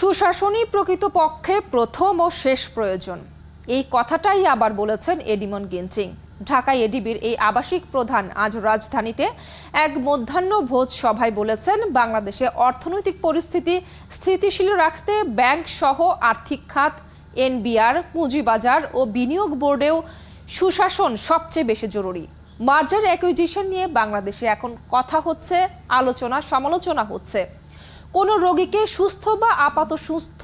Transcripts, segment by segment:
সুশাসনই প্রকৃতপক্ষে প্রথম ও শেষ প্রয়োজন, এই কথাটাই আবার বলেছেন এডিমন গিন্টিং। ঢাকায় এডিবির এই আবাসিক প্রধান আজ রাজধানীতে এক মধ্যাহ্ন ভোজ সভায় বলেছেন, বাংলাদেশে অর্থনৈতিক পরিস্থিতি স্থিতিশীল রাখতে ব্যাংক সহ আর্থিক খাত, এনবিআর, পুঁজিবাজার ও বিনিয়োগ বোর্ডেও সুশাসন সবচেয়ে বেশি জরুরি। মার্জার অ্যাকুইজিশন নিয়ে বাংলাদেশে এখন কথা হচ্ছে, আলোচনা সমালোচনা হচ্ছে। কোনো রোগীকে সুস্থ বা আপাত সুস্থ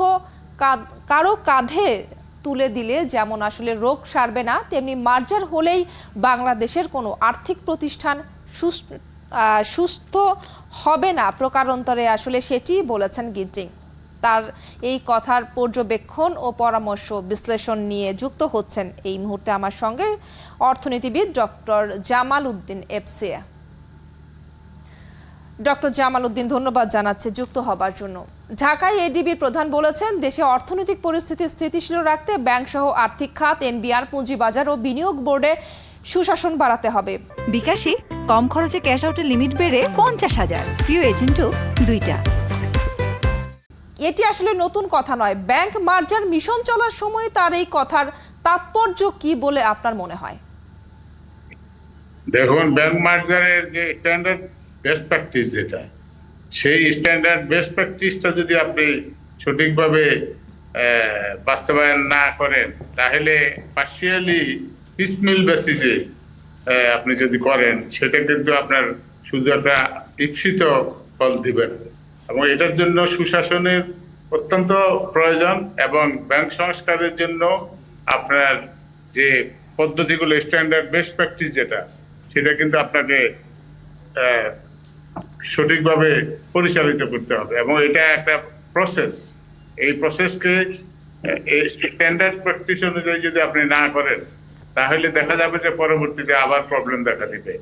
কারো কাঁধে তুলে দিলে যেমন আসলে রোগ সারবে না, তেমনি মার্জার হলেই বাংলাদেশের কোনো আর্থিক প্রতিষ্ঠান সুস্থ হবে না প্রকারান্তরে, আসলে সেটি বলেছেন গিন্টিং। তার এই কথার পর্যবেক্ষণ ও পরামর্শ বিশ্লেষণ নিয়ে যুক্ত হচ্ছেন এই মুহূর্তে আমার সঙ্গে অর্থনীতিবিদ ডক্টর জামাল উদ্দিন এফসিয়া। ডক্টর জামাল উদ্দিন, ধন্যবাদ জানাচ্ছি যুক্ত হবার জন্য। ঢাকায় এডিবির প্রধান বলেছেন, দেশে অর্থনৈতিক পরিস্থিতি স্থিতিশীল রাখতে ব্যাংক সহ আর্থিক খাত, এনবিআর, পুঁজিবাজার ও বিনিয়োগ বোর্ডে সুশাসন বাড়াতে হবে। বিকাশে কম খরচে ক্যাশ আউটের লিমিট বেড়ে 50,000, প্রিয় এজেন্টও 2টা। এটি আসলে নতুন কথা নয়। ব্যাংক মার্জার মিশন চলার সময় তার এই কথার তাৎপর্য কি বলে আপনার মনে হয়? দেখুন, ব্যাংক মার্জারের যে স্ট্যান্ডার্ড বেস্ট প্র্যাকটিস, যেটা সেই স্ট্যান্ডার্ড বেস্ট প্র্যাকটিসটা যদি আপনি সঠিকভাবে বাস্তবায়ন না করেন, তাহলে পার্শিয়ালি পিসমিল বেসিসে আপনি যদি করেন, সেটা কিন্তু আপনার শুধু একটা ঈপ্সিত ফল দিবেন। এবং এটার জন্য সুশাসনের অত্যন্ত প্রয়োজন, এবং ব্যাংক সংস্কারের জন্য আপনার যে পদ্ধতিগুলো স্ট্যান্ডার্ড বেস্ট প্র্যাকটিস যেটা, সেটা কিন্তু আপনাকে সঠিকভাবে পরিচালিত করতে হবে। এবং এটা একটা প্রসেস। এই প্রসেসকে স্ট্যান্ডার্ড প্র্যাকটিস অনুযায়ী যদি আপনি না করেন, তাহলে দেখা যাবে যে পরবর্তীতে আবার প্রবলেম দেখা দিবে।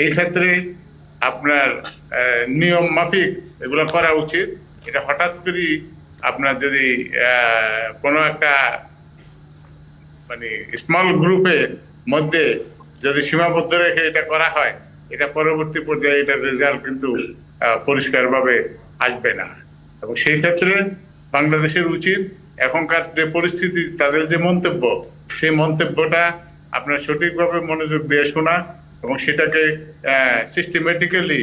এই ক্ষেত্রে আপনার নিয়ম মাফিক এগুলো করা উচিত। এটা হঠাৎ করে আপনার যদি কোনো একটা মানে স্মল গ্রুপের মধ্যে যদি সীমাবদ্ধ রেখে এটা করা হয়, এটা পরবর্তী পর্যায়ে এটার রেজাল্ট কিন্তু পরিষ্কারভাবে আসবে না। এবং সেই ক্ষেত্রে বাংলাদেশের উচিত এখনকার যে পরিস্থিতি, তাদের যে মন্তব্য, সেই মন্তব্যটা আপনার সঠিকভাবে মনোযোগ দিয়ে শোনা, এবং সেটাকে সিস্টেমেটিক্যালি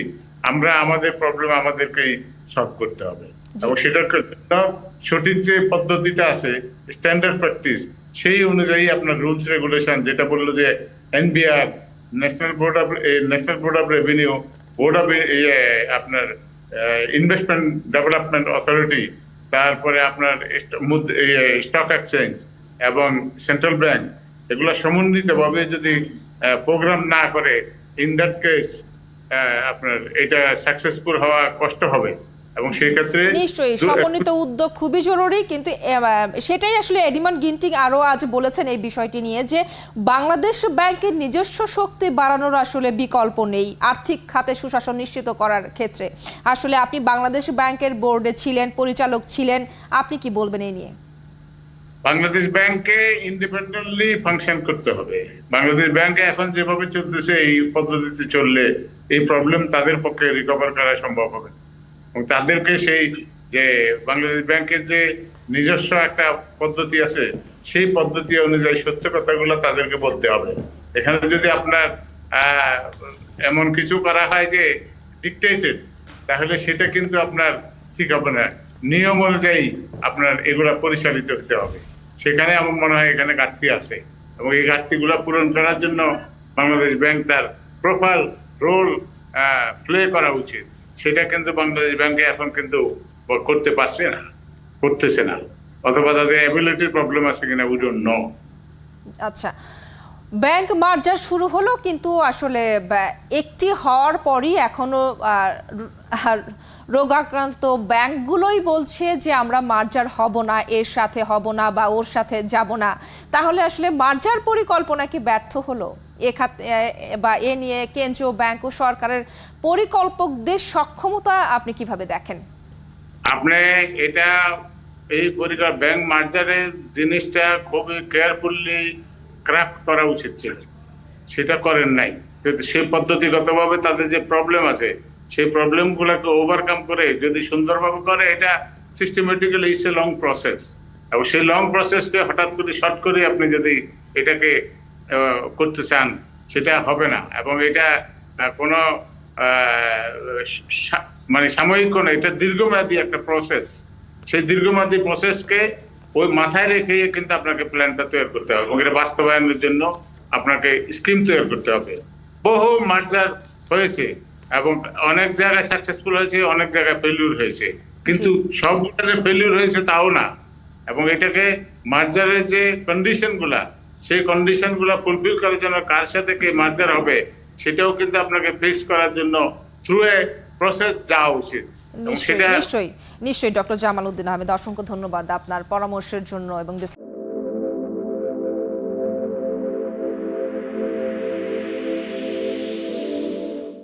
আমরা আমাদের প্রবলেম আমাদেরকেই সলভ করতে হবে। এবং সেটার জন্য সঠিক যে পদ্ধতিটা আছে স্ট্যান্ডার্ড প্র্যাকটিস, সেই অনুযায়ী আপনার রুলস রেগুলেশন, যেটা বললো যে NBR, national board of revenue, board of আপনার ইনভেস্টমেন্ট ডেভেলপমেন্ট অথরিটি, তারপরে আপনার স্টক এক্সচেঞ্জ এবং সেন্ট্রাল ব্যাংক, এগুলো সমন্বিতভাবে যদি প্রোগ্রাম না করে, ইন দ্যাট কেস আপনার এটা সাকসেসফুল হওয়া কষ্ট হবে। এবং সেই ক্ষেত্রে নিশ্চয়ই সমন্বিত উদ্যোগ খুবই জরুরি। কিন্তু সেটাই আসলে এডিমন গিন্টিং আরো আজ বলেছেন এই বিষয়টি নিয়ে, যে বাংলাদেশ ব্যাংকের নিজস্ব শক্তি বাড়ানোর আসলে বিকল্প নেই আর্থিক খাতে সুশাসন নিশ্চিত করার ক্ষেত্রে। আসলে আপনি বাংলাদেশ ব্যাংকের বোর্ডে ছিলেন, পরিচালক ছিলেন, আপনি কি বলবেন এই নিয়ে? বাংলাদেশ ব্যাংকে ইন্ডিপেন্ডেন্টলি ফাংশন করতে হবে। বাংলাদেশ ব্যাংকে এখন যেভাবে চলতেছে, এই পদ্ধতিতে চললে এই প্রবলেম তাদের পক্ষে রিকভার করা সম্ভব হবে। এবং তাদেরকে সেই যে বাংলাদেশ ব্যাংকের যে নিজস্ব একটা পদ্ধতি আছে, সেই পদ্ধতি অনুযায়ী সত্য কথাগুলো তাদেরকে বলতে হবে। এখানে যদি আপনার এমন কিছু করা হয় যে ডিকটেটেড, তাহলে সেটা কিন্তু আপনার ঠিক হবে না। নিয়ম অনুযায়ী আপনার এগুলা পরিচালিত হতে হবে। সেখানে আমার মনে হয় এখানে ঘাটতি আছে, এবং এই ঘাটতিগুলো পূরণ করার জন্য বাংলাদেশ ব্যাংক তার প্রপার রোল প্লে করা উচিত। সেটা কিন্তু বাংলাদেশ ব্যাংকে এখন কিন্তু করতেছে না, অথবা তাদের অ্যাবিলিটির প্রবলেম আছে কিনা উই ডোন্ট নো। আচ্ছা, ব্যাংক মার্জার শুরু হলো, কিন্তু আসলে একটি হওয়ার পরই এখনো রোগাক্রান্ত ব্যাংকগুলোই বলছে যে আমরা মার্জার হব না, এর সাথে হব না বা ওর সাথে যাব না। তাহলে আসলে মার্জার পরিকল্পনা কি ব্যর্থ হলো? বা এ নিয়ে কেন্দ্রীয় ব্যাংক ও সরকারের পরিকল্পকদের সক্ষমতা আপনি কিভাবে দেখেন? আপনি এটা ব্যাংক মার্জারের জিনিসটা খুবই কেয়ারফুলি ক্রাফট করা উচিত ছিল, সেটা করেন নাই। কিন্তু সেই পদ্ধতিগতভাবে তাদের যে প্রবলেম আছে, সেই প্রবলেমগুলোকে ওভারকাম করে যদি সুন্দরভাবে করে, এটা systematically it's a long process, এবং সেই লং প্রসেসকে হঠাৎ করে শর্ট করে আপনি যদি এটাকে করতে চান সেটা হবে না। এবং এটা কোনো মানে সাময়িক কোনো, এটা দীর্ঘমেয়াদী একটা প্রসেস। সেই দীর্ঘমেয়াদী প্রসেসকে ওই মাথায় রেখে কিন্তু আপনাকে প্ল্যানটা তৈরি করতে হবে এবং এটা বাস্তবায়নের জন্য আপনাকে স্কিম তৈরি করতে হবে। বহু মার্জার হয়েছে এবং অনেক জায়গায় সাকসেসফুল হয়েছে, অনেক জায়গায় ফেলিউর হয়েছে, কিন্তু সবগুলো যে ফেলিউর হয়েছে তাও না। এবং এটাকে মার্জারের যে কন্ডিশনগুলা, সেই কন্ডিশনগুলো ফুলফিল করার জন্য কার সাথে কে মার্জার হবে সেটাও কিন্তু আপনাকে ফিক্স করার জন্য থ্রু এ প্রসেস যাওয়া উচিত। নিশ্চয়ই নিশ্চয়ই নিশ্চয়ই ডক্টর জামাল উদ্দিন আহমেদ, অসংখ্য ধন্যবাদ আপনার পরামর্শের জন্য এবং